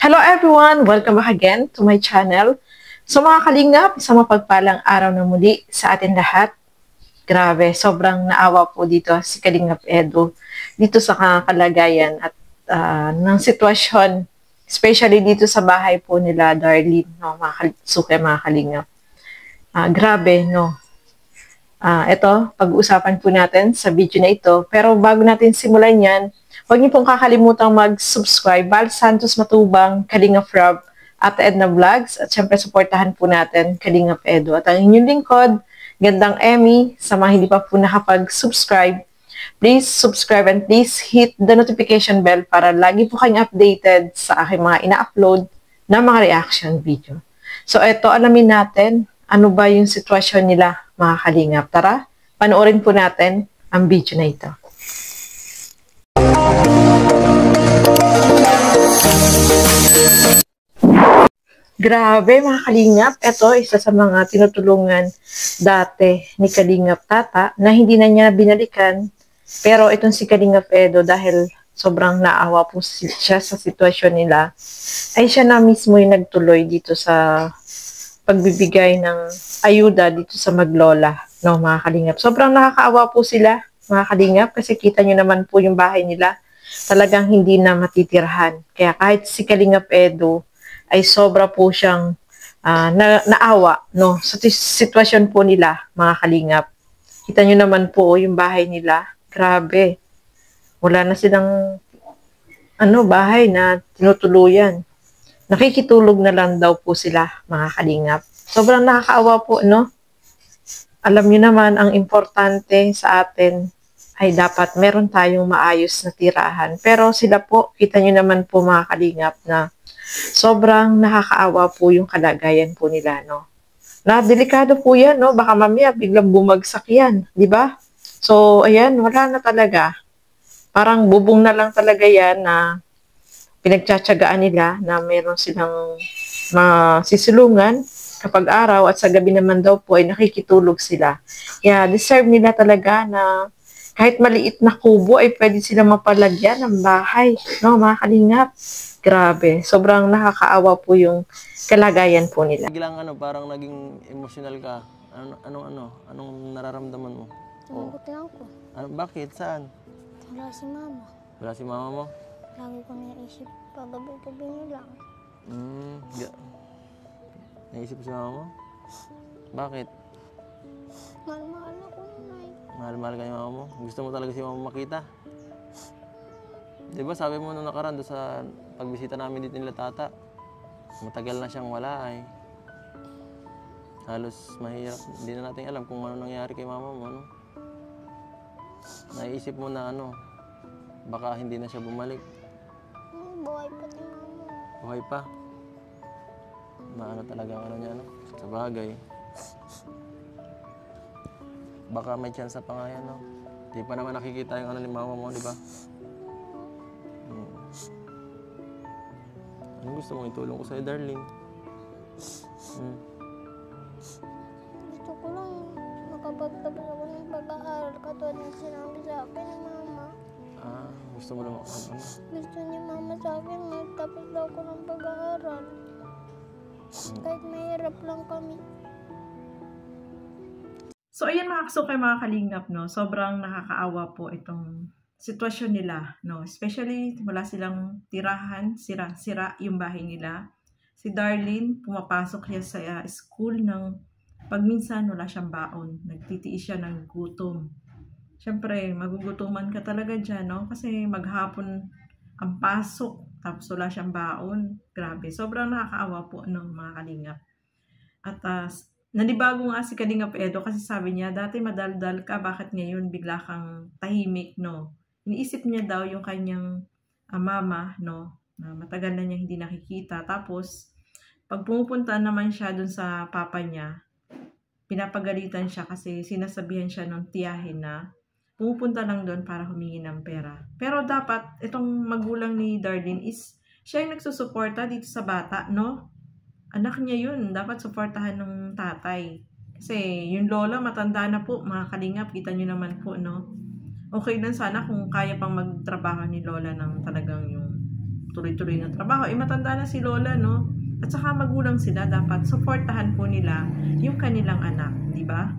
Hello everyone! Welcome back again to my channel. So mga kalingap, isang mapagpalang araw na muli sa atin lahat. Grabe, sobrang naawa po dito si Kalingap Edu dito sa kalagayan at ng sitwasyon, especially dito sa bahay po nila Darlene, no, mga kalingap. Grabe, no. Ito, pag-uusapan po natin sa video na ito. Pero bago natin simulan yan, huwag niyo pong kakalimutang mag-subscribe. Val Santos Matubang, Kalingap Rob, at Edna Vlogs. At syempre, supportahan po natin Kalingap Edu. At ang inyong lingkod, Gandang Emmy, sa mga hindi pa po nakapag-subscribe, please subscribe and please hit the notification bell para lagi po kayong updated sa aking mga ina-upload na mga reaction video. So, ito, alamin natin ano ba yung sitwasyon nila, mga kalingap. Tara, panoorin po natin ang video na ito. Grabe mga kalingap, ito isa sa mga tinutulungan dati ni Kalingap Tata na hindi na niya binalikan. Pero itong si Kalingap Edu, dahil sobrang naawa po siya sa sitwasyon nila, ay siya na mismo yung nagtuloy dito sa pagbibigay ng ayuda dito sa maglola, no, mga kalingap. Sobrang nakakaawa po sila, mga kalingap, kasi kita nyo naman po yung bahay nila, talagang hindi na matitirhan. Kaya kahit si Kalingap Edu ay sobra po siyang naawa, no, sa sitwasyon po nila, mga kalingap. Kita nyo naman po yung bahay nila, grabe. Wala na silang bahay na tinutuluyan. Nakikitulog na lang daw po sila, mga kalingap. Sobrang nakakaawa po, no? Alam niyo naman, ang importante sa atin ay dapat meron tayong maayos na tirahan. Pero sila po, kita niyo naman po, mga kalingap, na sobrang nakakaawa po yung kalagayan po nila, no? Na delikado po yan, no? Baka mamaya biglang bumagsak yan, di ba? So, ayan, wala na talaga. Parang bubong na lang talaga yan na pinagtsatsagaan nila na meron silang masisilungan kapag araw at sa gabi naman daw po ay nakikitulog sila. Kaya deserve nila talaga na kahit maliit na kubo ay pwede sila mapalagyan ng bahay. No, mga kalingap. Grabe. Sobrang nakakaawa po yung kalagayan po nila. Biglang parang naging emotional ka. Anong nararamdaman mo? Tumukot lang ko. Bakit? Saan? Wala si mama. Wala si mama mo? Lagi ko naisip pagabi-gabi niya lang. Naisip si mama mo? Bakit? Mahal-mahal ako nanay. Mahal-mahal ka ni mama mo? Gusto mo talaga si mama makita? Diba sabi mo nung nakaraan doon sa pagbisita namin dito nila tata, matagal na siyang wala ay. Halos mahirap. Hindi na natin alam kung ano nangyari kay mama mo. Ano? Naisip mo na baka hindi na siya bumalik. Buhay pa si mama. Buhay pa? Talaga niya, sa bagay. Baka may chance pa nga yan, no? Di pa naman nakikita yung ni mama mo, di ba? Anong gusto mong itulong ko sa'yo, darling? Gusto ko lang makapagtapos ako ng pag-aaral katulad ng sinabi sa akin ni mama. Gusto mo lang Gusto ni mama sa akin magtapos daw ako ng pag-aaral. Kahit mahirap lang kami. So, ayan mga kasukay, mga kalingap, no? Sobrang nakakaawa po itong sitwasyon nila, no? Especially, wala silang tirahan, sira-sira yung bahay nila. Si Darlene, pumapasok siya sa school ng pagminsan wala siyang baon. Nagtitiis siya ng gutom. Siyempre, magugutuman ka talaga dyan, no? Kasi maghapon ang pasok, tapos wala siyang baon. Grabe, sobrang nakakaawa po, no, mga kalingap. At nanibago nga si Kalingap Edu kasi sabi niya, dati madaldal ka, bakit ngayon bigla kang tahimik, no? Iniisip niya daw yung kanyang mama, no? Na matagal na niya hindi nakikita. Tapos, pag pumupunta naman siya dun sa papa niya, pinapagalitan siya kasi sinasabihan siya ng tiyahin na pumupunta lang doon para humingi ng pera. Pero dapat, itong magulang ni Darlene is siya yung nagsusuporta dito sa bata, no? Anak niya yun. Dapat suportahan ng tatay. Kasi yung lola, matanda na po, mga kalingap. Kita nyo naman po, no? Okay lang sana kung kaya pang magtrabaho ni lola ng talagang yung tuloy-tuloy na trabaho. Matanda na si Lola, no? At saka magulang sila, dapat suportahan po nila yung kanilang anak, di ba?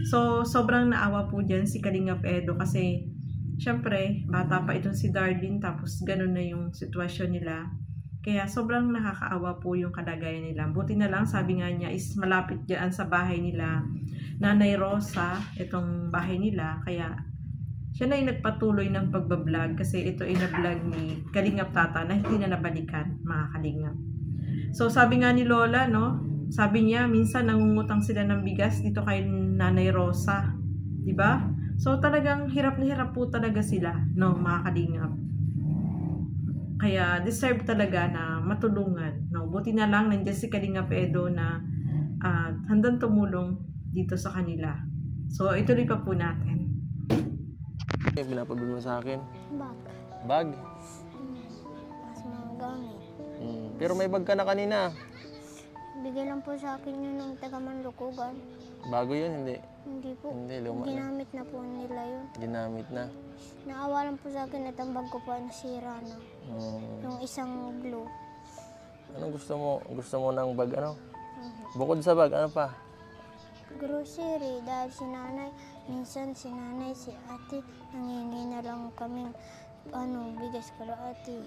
So, sobrang naawa po dyan si Kalingap Edo kasi syempre, bata pa itong si Darlene tapos ganun na yung sitwasyon nila. Kaya sobrang nakakaawa po yung kalagayan nila. Buti na lang, sabi nga niya, is malapit dyan sa bahay nila, Nanay Rosa, itong bahay nila. Kaya siya na yung nagpatuloy ng pagbablog kasi ito ay na-vlog ni Kalingap Tata na hindi na nabalikan, mga Kalingap. So, sabi nga ni Lola, no? Sabi niya, minsan nangungutang sila ng bigas dito kay Nanay Rosa. Diba? So, talagang hirap na hirap po talaga sila, no? Mga Kalingap. Kaya, deserve talaga na matulungan, no? Buti na lang, nandiyan si Kalingap Edo na handang tumulong dito sa kanila. So, ituloy pa po natin. Pinapabili mo sa akin? Bag. Bag? Mas mga gamit. Pero may bag ka na kanina. Bigay lang po sa akin yun ng taga-Manlukugan. Bago yun, hindi? Hindi po. Hindi, luma na. Ginamit na po nila yun. Ginamit na. Naawa lang po sa akin at ang bag ko po ay nasira na. Yung isang blue. Anong gusto mo? Gusto mo ng bag ano? Bukod sa bag, ano pa? Grocery. Dahil si nanay, minsan si nanay, si ate, nangingi na lang kaming bigas kalahati.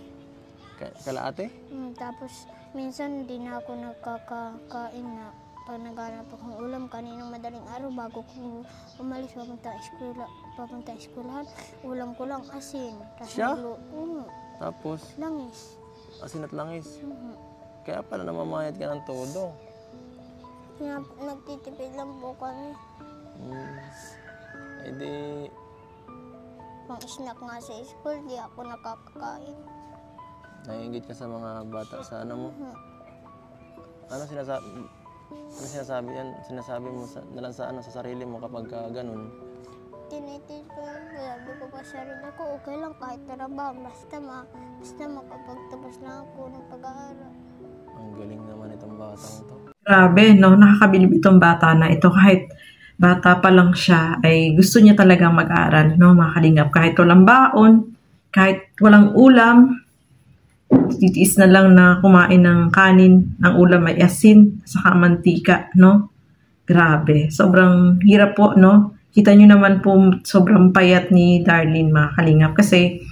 Kalaate? Tapos minsan di na ako nagkakain na pag naghanap akong ulam kaninang madaling araw bago ko umalis papunta eskwelahan, ulam ko lang asin. Siya? Tapos? Langis. Asin at langis? Kaya pala namamayad ka ng todo. Nagtitipid lang po kami. Eh di... Pang snack nga sa school, di ako nakakakain. Naiingit ka sa mga bata sa ano mo? Ano sinasabi yan? Sinasabi mo na lang sa sarili mo kapag ganun? Tinitin ko lang, sabi ko pa sa sarili ko, okay lang kahit trabaho, basta makapagtapos lang ako ng pag-aaral. Ang galing naman itong batang to. Grabe, no? Nakakabilib itong bata na ito. Kahit bata pa lang siya, ay gusto niya talagang mag-aral, no? Mga Kalingap. Kahit walang baon, kahit walang ulam, titiis na lang na kumain ng kanin, ang ulam ay asin, saka mantika, no? Grabe. Sobrang hirap po, no? Kita nyo naman po, sobrang payat ni Darlene, mga Kalingap. Kasi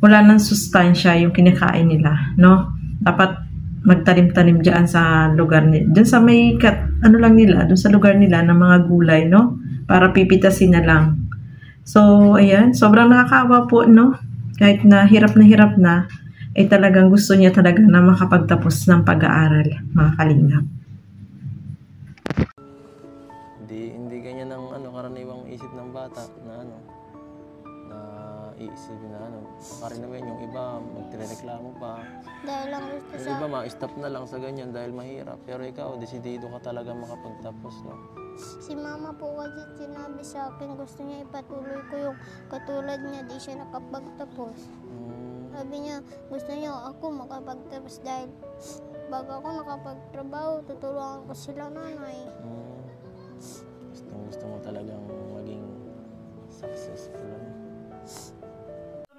wala nang sustansya yung kinakain nila, no? Dapat magtanim-tanim dyan sa lugar nila. Dyan sa may dyan sa lugar nila ng mga gulay, no? Para pipitasin na lang. So, ayan. Sobrang nakakaawa po, no? Kahit na hirap na, ay talagang gusto niya talaga na makapagtapos ng pag-aaral, mga Kalingap. Hindi ganyan ang karaniwang isip ng bata na iisipin na Karin naman yung iba, magtireklamo pa. Dahil lang gusto Yung iba, ma-stop na lang sa ganyan dahil mahirap. Pero ikaw, desidido ka talaga makapagtapos, no? Si mama po kasi sinabi sa akin, gusto niya ipatuloy ko yung katulad niya, di siya nakapagtapos. Sabi niya, gusto niya ako makapagtapos dahil bago ako nakapagtrabaho, tutulungan ko sila nanay. Gusto mo talagang maging successful.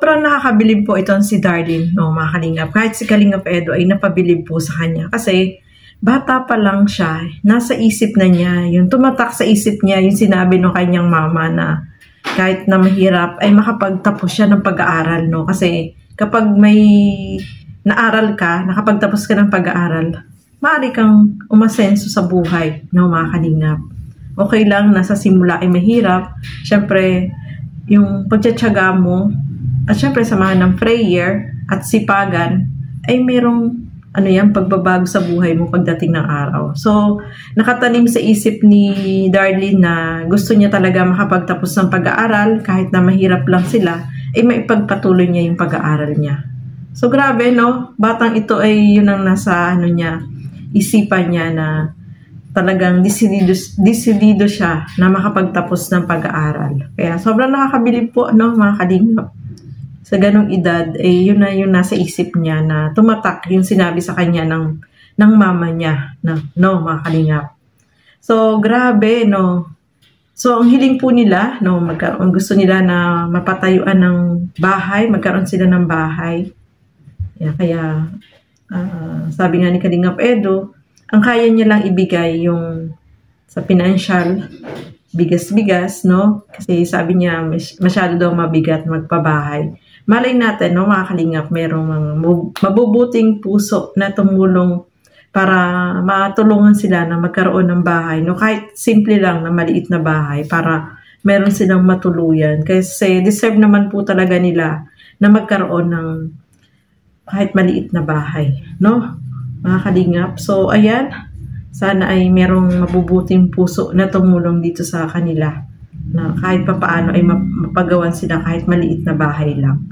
Sobrang nakakabilib po itong si Darlene, no, mga Kalingap. Kahit si Kalingap Edo ay napabilib po sa kanya. Kasi bata pa lang siya, nasa isip na niya, yung tumatak sa isip niya, yung sinabi ng kanyang mama na kahit na mahirap, ay makapagtapos siya ng pag-aaral, no? Kasi kapag may naaral ka, nakapagtapos ka ng pag-aaral, maaari kang umasenso sa buhay, no, mga Kalingap. Okay lang, nasa simula ay mahirap. Siyempre, yung pagtsatsaga mo, at syempre samahan ng prayer at sipagan, ay merong pagbabago sa buhay mo pagdating ng araw. So, nakatanim sa isip ni Darlene na gusto niya talaga makapagtapos ng pag-aaral, kahit na mahirap lang sila, ay maipagpatuloy niya yung pag-aaral niya. So, grabe, no? Batang ito ay yun ang nasa isipan niya na talagang desidido siya na makapagtapos ng pag-aaral. Kaya sobrang nakakabilib po, no, mga Kalingap. Sa ganong edad, yun na yung nasa isip niya na tumatak yung sinabi sa kanya ng mama niya, no, mga Kalingap. So, grabe, no. So, ang hiling po nila, no, gusto nila na mapatayuan ng bahay, magkaroon sila ng bahay. Kaya sabi nga ni Kalingap Edo, ang kaya niya lang ibigay yung sa financial, bigas-bigas, no? Kasi sabi niya, masyado daw mabigat magpabahay. Malay natin, no, mga Kalingap, merong mga mabubuting puso na tumulong para matulungan sila na magkaroon ng bahay, no? Kahit simple lang na maliit na bahay para meron silang matuluyan. Kasi deserve naman po talaga nila na magkaroon ng kahit maliit na bahay, no? Mga Kalingap. So, ayan. Sana ay merong mabubuting puso na tumulong dito sa kanila na kahit papaano ay mapagawan sila kahit maliit na bahay lang.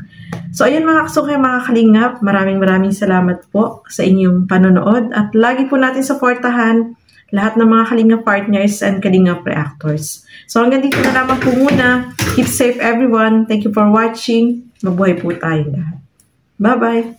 So, ayan mga kasukay, mga Kalingap. Maraming salamat po sa inyong panonood at lagi po natin supportahan lahat ng mga Kalingap partners and Kalingap reactors. So, hanggang dito na lamang po muna. Keep safe everyone. Thank you for watching. Mabuhay po tayong lahat. Bye-bye!